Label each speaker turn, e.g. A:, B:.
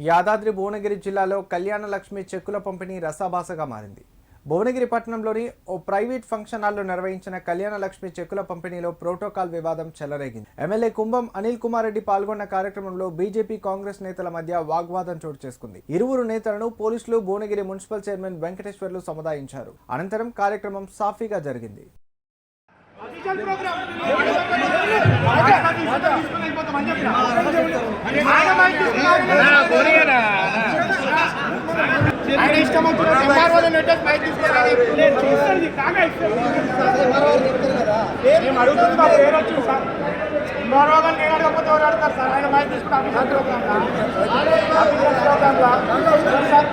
A: యాదాద్రి భువనగిరి జిల్లాలో కళ్యాణ లక్ష్మి చెక్కుల పంపిణీ రసాభాసగా మారింది. భువనగిరి పట్టణంలోని ఓ ప్రైవేట్ ఫంక్షన్ హాల్లో నిర్వహించిన కళ్యాణ లక్ష్మి చెక్కుల పంపిణీలో ప్రోటోకాల్ వివాదం చెలరేగింది. ఎమ్మెల్యే కుంభం అనిల్ కుమార్ రెడ్డి పాల్గొన్న కార్యక్రమంలో బీజేపీ కాంగ్రెస్ నేతల మధ్య వాగ్వాదం చోటు చేసుకుంది. ఇరువురు నేతలను పోలీసులు భువనగిరి మున్సిపల్ చైర్మన్ వెంకటేశ్వర్లు సముదాయించారు. అనంతరం కార్యక్రమం సాఫీగా జరిగింది.
B: సార్